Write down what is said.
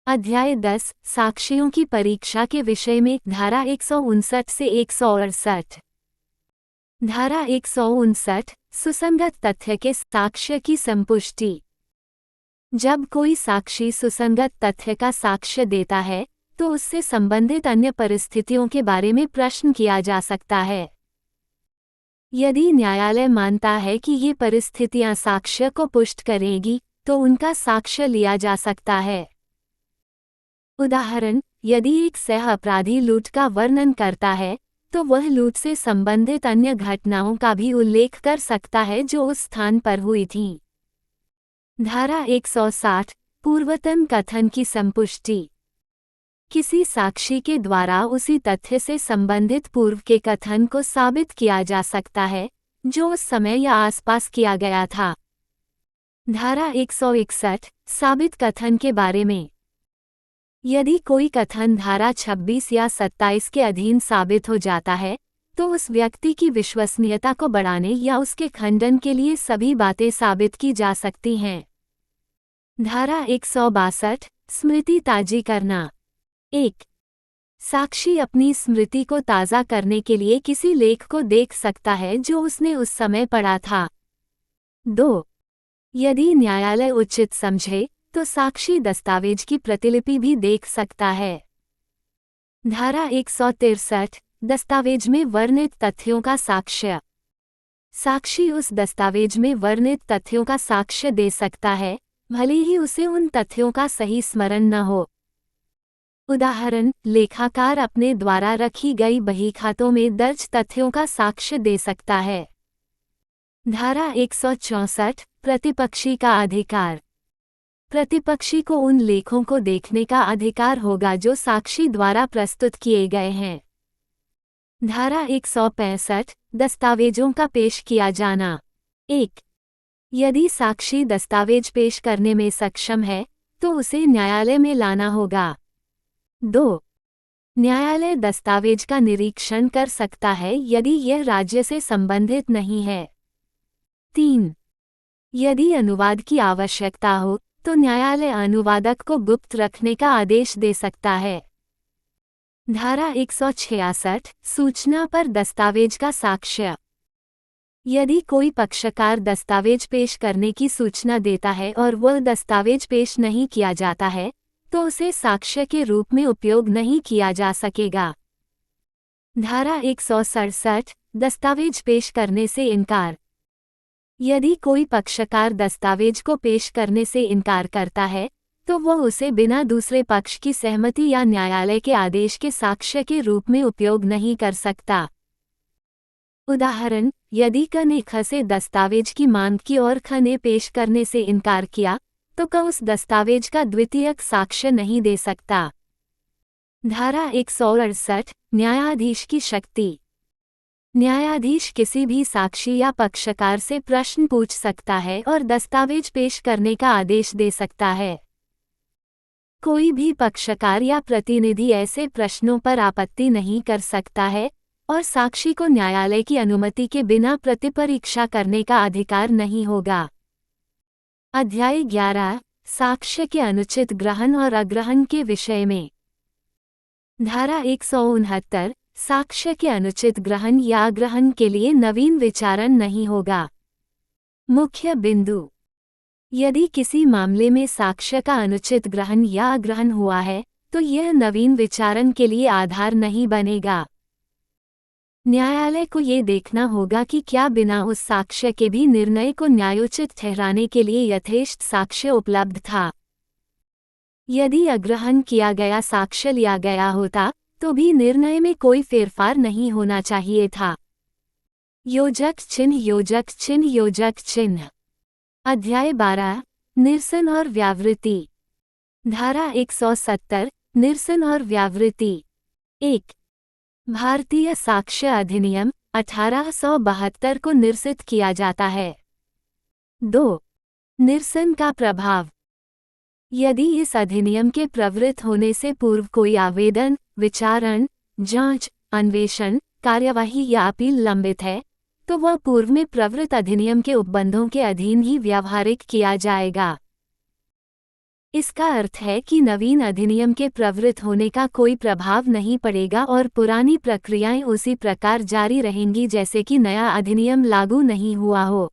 अध्याय 10 साक्ष्यों की परीक्षा के विषय में धारा 159 से 168। धारा 159 सुसंगत तथ्य के साक्ष्य की संपुष्टि। जब कोई साक्षी सुसंगत तथ्य का साक्ष्य देता है तो उससे संबंधित अन्य परिस्थितियों के बारे में प्रश्न किया जा सकता है। यदि न्यायालय मानता है कि ये परिस्थितियां साक्ष्य को पुष्ट करेगी तो उनका साक्ष्य लिया जा सकता है। उदाहरण, यदि एक सह अपराधी लूट का वर्णन करता है तो वह लूट से संबंधित अन्य घटनाओं का भी उल्लेख कर सकता है जो उस स्थान पर हुई थीं। धारा 160 पूर्वतन कथन की संपुष्टि। किसी साक्षी के द्वारा उसी तथ्य से संबंधित पूर्व के कथन को साबित किया जा सकता है जो उस समय या आसपास किया गया था। धारा 161 साबित कथन के बारे में। यदि कोई कथन धारा 26 या 27 के अधीन साबित हो जाता है तो उस व्यक्ति की विश्वसनीयता को बढ़ाने या उसके खंडन के लिए सभी बातें साबित की जा सकती हैं। धारा 162 स्मृति ताजी करना। 1. साक्षी अपनी स्मृति को ताज़ा करने के लिए किसी लेख को देख सकता है जो उसने उस समय पढ़ा था। 2. यदि न्यायालय उचित समझे तो साक्षी दस्तावेज की प्रतिलिपि भी देख सकता है। धारा 163 दस्तावेज में वर्णित तथ्यों का साक्ष्य। साक्षी उस दस्तावेज में वर्णित तथ्यों का साक्ष्य दे सकता है भले ही उसे उन तथ्यों का सही स्मरण न हो। उदाहरण, लेखाकार अपने द्वारा रखी गई बहीखातों में दर्ज तथ्यों का साक्ष्य दे सकता है। धारा 164 प्रतिपक्षी का अधिकार। प्रतिपक्षी को उन लेखों को देखने का अधिकार होगा जो साक्षी द्वारा प्रस्तुत किए गए हैं। धारा 165 दस्तावेजों का पेश किया जाना। 1. यदि साक्षी दस्तावेज पेश करने में सक्षम है तो उसे न्यायालय में लाना होगा। 2. न्यायालय दस्तावेज का निरीक्षण कर सकता है यदि यह राज्य से संबंधित नहीं है। 3. यदि अनुवाद की आवश्यकता हो तो न्यायालय अनुवादक को गुप्त रखने का आदेश दे सकता है। धारा 166 सूचना पर दस्तावेज का साक्ष्य। यदि कोई पक्षकार दस्तावेज पेश करने की सूचना देता है और वह दस्तावेज पेश नहीं किया जाता है तो उसे साक्ष्य के रूप में उपयोग नहीं किया जा सकेगा। धारा 167 दस्तावेज पेश करने से इनकार। यदि कोई पक्षकार दस्तावेज को पेश करने से इनकार करता है तो वह उसे बिना दूसरे पक्ष की सहमति या न्यायालय के आदेश के साक्ष्य के रूप में उपयोग नहीं कर सकता। उदाहरण, यदि क ने ख से दस्तावेज की मांग की और ख ने पेश करने से इनकार किया तो क उस दस्तावेज का द्वितीयक साक्ष्य नहीं दे सकता। धारा 168 न्यायाधीश की शक्ति। न्यायाधीश किसी भी साक्षी या पक्षकार से प्रश्न पूछ सकता है और दस्तावेज पेश करने का आदेश दे सकता है। कोई भी पक्षकार या प्रतिनिधि ऐसे प्रश्नों पर आपत्ति नहीं कर सकता है और साक्षी को न्यायालय की अनुमति के बिना प्रतिपरीक्षा करने का अधिकार नहीं होगा। अध्याय 11 साक्ष्य के अनुचित ग्रहण और अग्रहण के विषय में। धारा 169 साक्ष्य के अनुचित ग्रहण या अग्रहण के लिए नवीन विचारण नहीं होगा। मुख्य बिंदु। यदि किसी मामले में साक्ष्य का अनुचित ग्रहण या अग्रहण हुआ है तो यह नवीन विचारण के लिए आधार नहीं बनेगा। न्यायालय को ये देखना होगा कि क्या बिना उस साक्ष्य के भी निर्णय को न्यायोचित ठहराने के लिए यथेष्ट साक्ष्य उपलब्ध था। यदि अग्रहण किया गया साक्ष्य लिया गया होता तो भी निर्णय में कोई फेरफार नहीं होना चाहिए था। योजक चिन्ह योजक चिन्ह योजक चिन्ह। अध्याय 12 निरसन और व्यावृत्ति। धारा 170 निरसन और व्यावृत्ति। 1. भारतीय साक्ष्य अधिनियम 1872 को निरसित किया जाता है। 2. निरसन का प्रभाव। यदि इस अधिनियम के प्रवृत्त होने से पूर्व कोई आवेदन, विचारण, जांच, अन्वेषण, कार्यवाही या अपील लंबित है तो वह पूर्व में प्रवृत्त अधिनियम के उपबंधों के अधीन ही व्यावहारिक किया जाएगा। इसका अर्थ है कि नवीन अधिनियम के प्रवृत्त होने का कोई प्रभाव नहीं पड़ेगा और पुरानी प्रक्रियाएं उसी प्रकार जारी रहेंगी जैसे कि नया अधिनियम लागू नहीं हुआ हो।